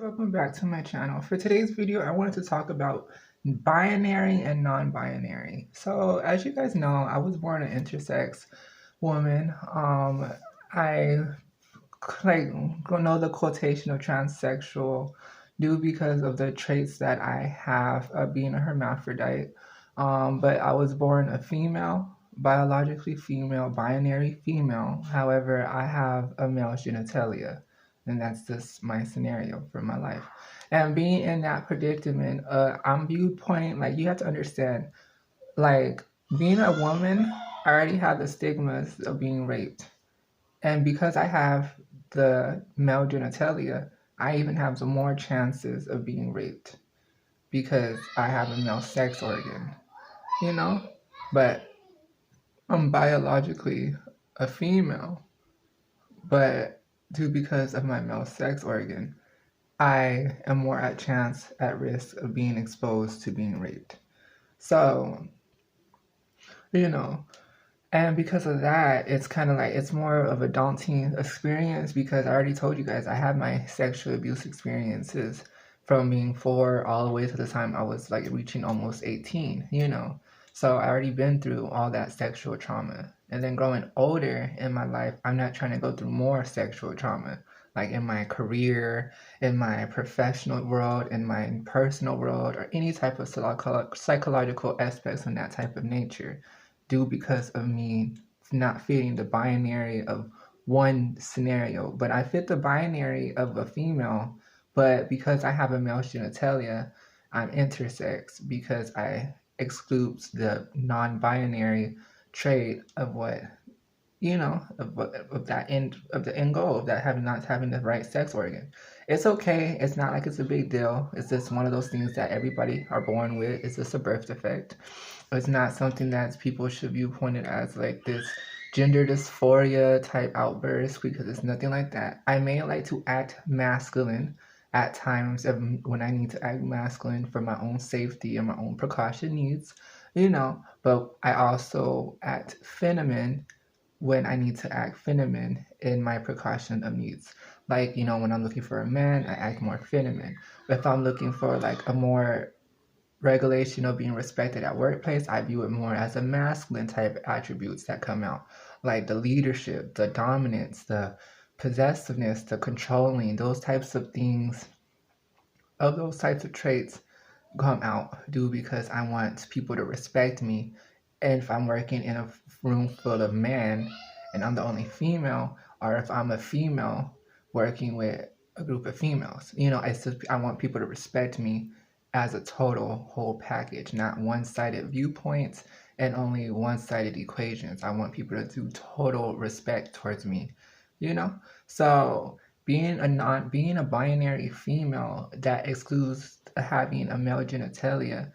Welcome back to my channel. For today's video, I wanted to talk about binary and non-binary. So as you guys know, I was born an intersex woman. I like know the quotation of transsexual due because of the traits that I have of being a hermaphrodite. But I was born a female, biologically female, binary female. However, I have a male genitalia, and that's just my scenario for my life. And being in that predicament, I'm viewpoint, like, you have to understand, like, being a woman, I already have the stigmas of being raped. And because I have the male genitalia, I even have some more chances of being raped because I have a male sex organ, you know? But I'm biologically a female, but due because of my male sex organ, I am more at risk of being exposed to being raped. So, you know, and because of that, it's kind of like it's more of a daunting experience because I already told you guys I had my sexual abuse experiences from being 4 all the way to the time I was like reaching almost 18, you know. So I already been through all that sexual trauma. And then growing older in my life, I'm not trying to go through more sexual trauma. Like in my career, in my professional world, in my personal world, or any type of psychological aspects of that type of nature due because of me not fitting the binary of one scenario. But I fit the binary of a female, but because I have a male genitalia, I'm intersex because I excludes the non-binary trait of what of that end of the end goal of that having not having the right sex organ. It's okay. It's not like it's a big deal. It's just one of those things that everybody are born with. It's just a birth defect. It's not something that people should view pointed as like this gender dysphoria type outburst because it's nothing like that. I may like to act masculine at times when I need to act masculine for my own safety and my own precaution needs, but I also act feminine when I need to act feminine in my precaution of needs. Like, when I'm looking for a man, I act more feminine. If I'm looking for like a more regulation of being respected at workplace, I view it more as a masculine type attributes that come out, like the leadership, the dominance, the possessiveness, the controlling, those types of things, of those types of traits come out due because I want people to respect me. And if I'm working in a room full of men and I'm the only female, or if I'm a female working with a group of females, it's just, I want people to respect me as a total whole package, not one-sided viewpoints and only one-sided equations. I want people to do total respect towards me, you know? So being a binary female that excludes having a male genitalia,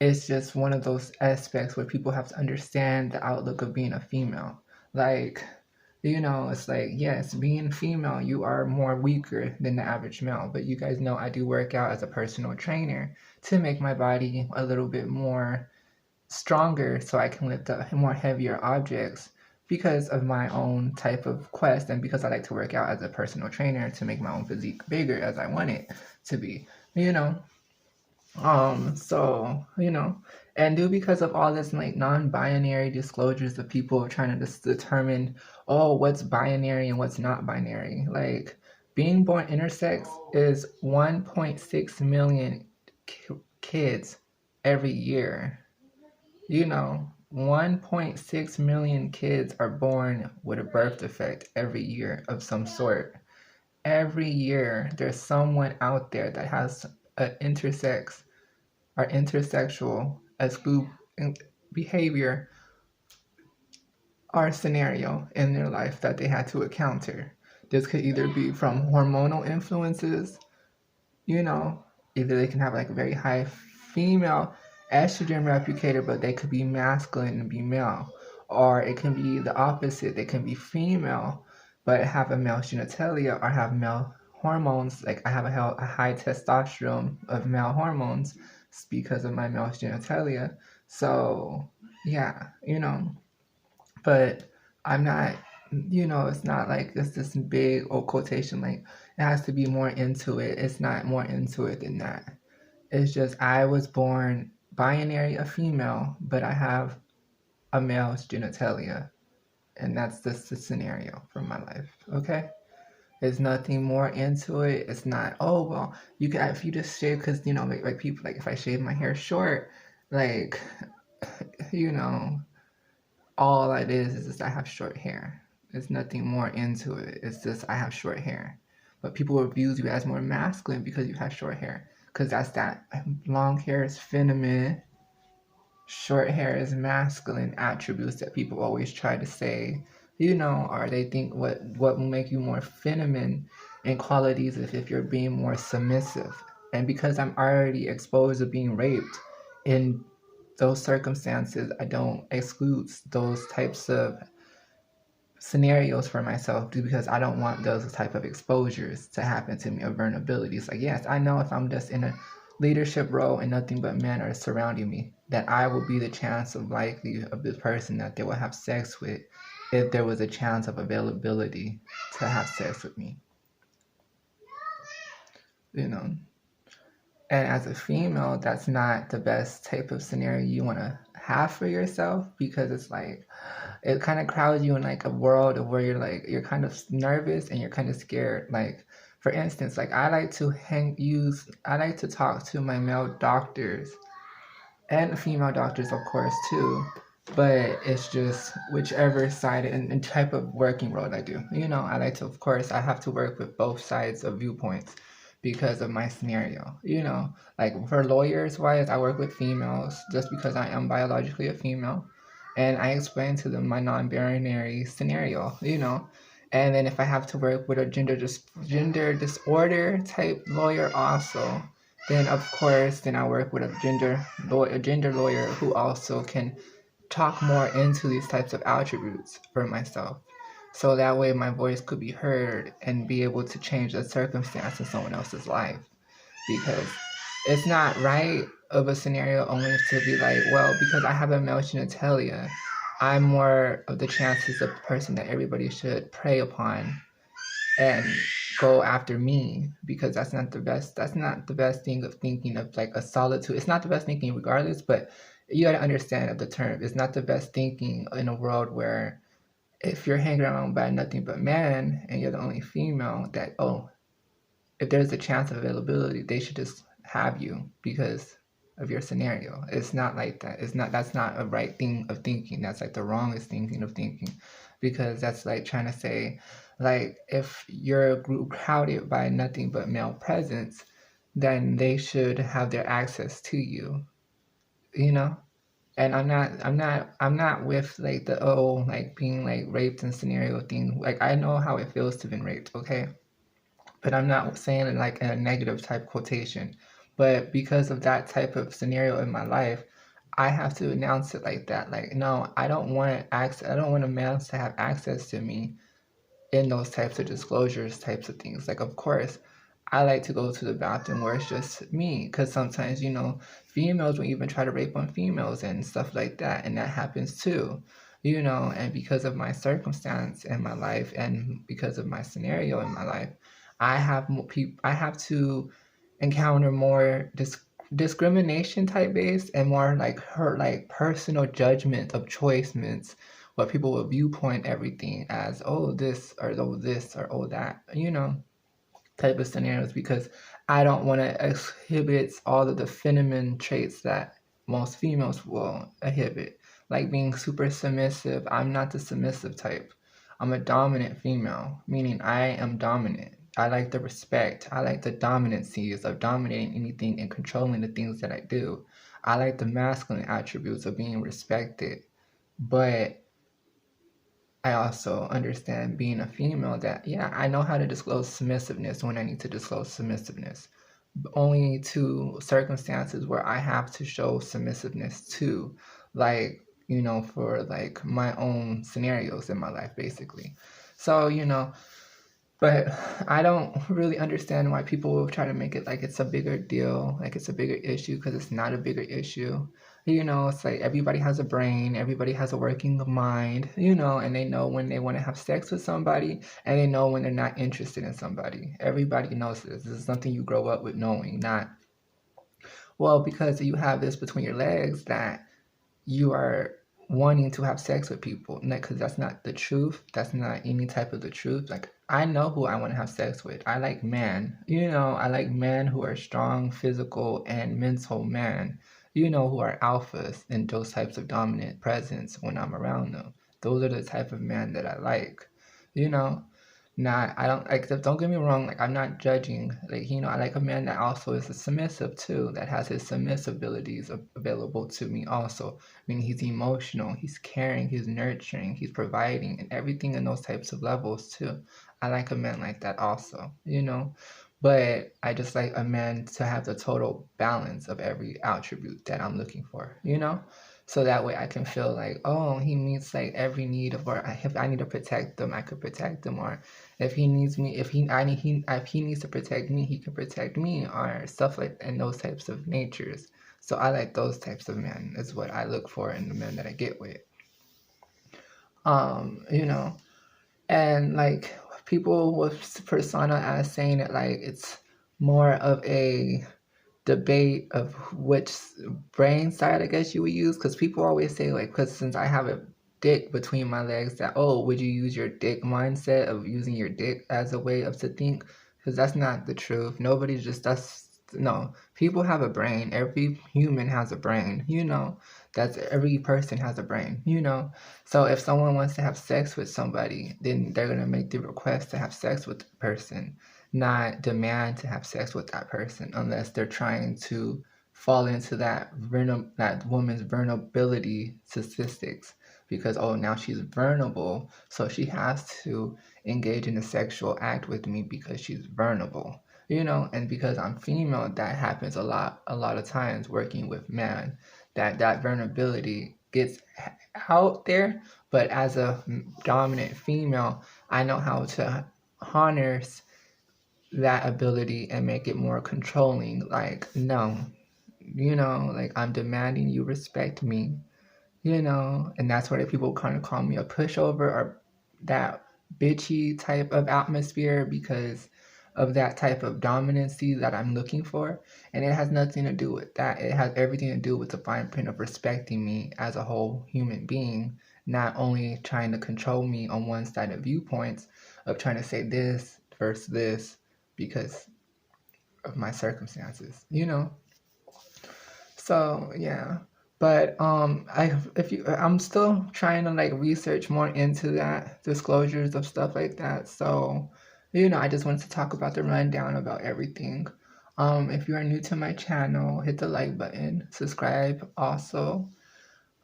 it's just one of those aspects where people have to understand the outlook of being a female. Like, it's like, yes, being female, you are more weaker than the average male. But you guys know I do work out as a personal trainer to make my body a little bit more stronger so I can lift up more heavier objects because of my own type of quest and because I like to work out as a personal trainer to make my own physique bigger as I want it to be, you know. So, and due because of all this like non-binary disclosures of people trying to just determine, oh, what's binary and what's not binary. Like being born intersex is 1.6 million kids every year. 1.6 million kids are born with a birth defect every year of some sort. Every year, there's someone out there that has an intersex or intersexual as group behavior or scenario in their life that they had to encounter. This could either be from hormonal influences, either they can have like a very high female estrogen replicator, but they could be masculine and be male. Or it can be the opposite. They can be female, but have a male genitalia or have male hormones. Like I have a high testosterone of male hormones because of my male genitalia. So, yeah, but I'm not it's not like it's this big old quotation, like it has to be more into it. It's not more into it than that. It's just I was born binary, a female, but I have a male's genitalia. And that's the scenario for my life. Okay? There's nothing more into it. It's not, oh, well, you can, if you just shave, because, like people, like if I shave my hair short, like, you know, all it is just I have short hair. There's nothing more into it. It's just I have short hair. But people will view you as more masculine because you have short hair. Because that's that long hair is feminine, short hair is masculine attributes that people always try to say, or they think what will make you more feminine in qualities if you're being more submissive. And because I'm already exposed to being raped in those circumstances, I don't exclude those types of scenarios for myself because I don't want those type of exposures to happen to me or vulnerabilities. Like, yes, I know if I'm just in a leadership role and nothing but men are surrounding me, that I will be the chance of likely of the person that they will have sex with if there was a chance of availability to have sex with me. You know. And as a female, that's not the best type of scenario you want to have for yourself because it's like it kind of crowds you in like a world of where you're kind of nervous and you're kind of scared. Like for instance, like I like to talk to my male doctors and female doctors of course too, but it's just whichever side and type of working role I do. I like to, of course, I have to work with both sides of viewpoints because of my scenario. Like for lawyers wise, I work with females just because I am biologically a female, and I explain to them my non-binary scenario. And then if I have to work with a gender disorder type lawyer also, then of course, then I work with a gender lawyer who also can talk more into these types of attributes for myself. So that way my voice could be heard and be able to change the circumstance in someone else's life. Because it's not right of a scenario only to be like, well, because I have a male genitalia, I'm more of the chances of the person that everybody should prey upon and go after me because that's not the best thing of thinking of like a solitude. It's not the best thinking regardless, but you got to understand of the term. It's not the best thinking in a world where if you're hanging around by nothing but men and you're the only female, that if there's a chance of availability, they should just have you because of your scenario. It's not like that. That's not a right thing of thinking. That's like the wrongest thinking of thinking. Because that's like trying to say, like, if you're a group crowded by nothing but male presence, then they should have their access to you, you know? And I'm not with like the like being like raped and scenario thing. Like I know how it feels to have been raped, okay? But I'm not saying it like in a negative type quotation. But because of that type of scenario in my life, I have to announce it like that. Like, no, I don't want access. I don't want a man to have access to me in those types of disclosures, types of things. Like, of course, I like to go to the bathroom where it's just me, because sometimes, females will even try to rape on females and stuff like that, and that happens too. And because of my circumstance in my life and because of my scenario in my life, I have to encounter more discrimination type based and more like her like personal judgment of choices, what people will viewpoint everything as, oh, this or oh that, type of scenarios, because I don't want to exhibit all of the feminine traits that most females will exhibit, like being super submissive. I'm not the submissive type. I'm a dominant female, meaning I am dominant. I like the respect. I like the dominancies of dominating anything and controlling the things that I do. I like the masculine attributes of being respected. But I also understand being a female that, yeah, I know how to disclose submissiveness when I need to disclose submissiveness. Only to circumstances where I have to show submissiveness to, like, for like my own scenarios in my life, basically. So, But I don't really understand why people will try to make it like it's a bigger deal, like it's a bigger issue, because it's not a bigger issue. It's like everybody has a brain, everybody has a working mind, and they know when they want to have sex with somebody, and they know when they're not interested in somebody. Everybody knows this. This is something you grow up with knowing, not, well, because you have this between your legs that you are wanting to have sex with people, because that's not the truth. That's not any type of the truth. Like, I know who I want to have sex with. I like men. I like men who are strong, physical, and mental men. Who are alphas and those types of dominant presence when I'm around them. Those are the type of men that I like. You know, not I don't like, don't get me wrong, like I'm not judging. Like, I like a man that also is a submissive too, that has his submissive abilities available to me also. I mean, he's emotional, he's caring, he's nurturing, he's providing, and everything in those types of levels too. I like a man like that also. But I just like a man to have the total balance of every attribute that I'm looking for. So that way I can feel like, oh, he meets like every need of, or if I need to protect them, I could protect them, or if he needs me, if he needs to protect me, he can protect me, or stuff like, and those types of natures. So I like those types of men. Is what I look for in the men that I get with. Um, you know, and like people with persona as saying it like it's more of a debate of which brain side I guess you would use, because people always say like, because since I have a dick between my legs, that, oh, would you use your dick mindset of using your dick as a way of to think, because that's not the truth. Nobody just, that's, no, people have a brain. Every human has a brain. That's, every person has a brain. So if someone wants to have sex with somebody, then they're going to make the request to have sex with the person, not demand to have sex with that person, unless they're trying to fall into that woman's vulnerability statistics, because, oh, now she's vulnerable, so she has to engage in a sexual act with me because she's vulnerable. And because I'm female, that happens a lot of times working with men, that vulnerability gets out there. But as a dominant female, I know how to harness that ability and make it more controlling. Like, no, like, I'm demanding you respect me. And that's why people kind of call me a pushover, or that bitchy type of atmosphere, because of that type of dominancy that I'm looking for. And it has nothing to do with that. It has everything to do with the fine print of respecting me as a whole human being, not only trying to control me on one side of viewpoints of trying to say this versus this because of my circumstances. So yeah, but I'm still trying to like research more into that disclosures of stuff like that. So I just wanted to talk about the rundown about everything. If you are new to my channel, hit the like button, subscribe also.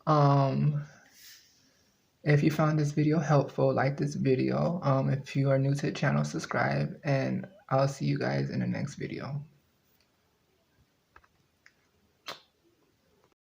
Um, if you found this video helpful, like this video. If you are new to the channel, subscribe, and I'll see you guys in the next video.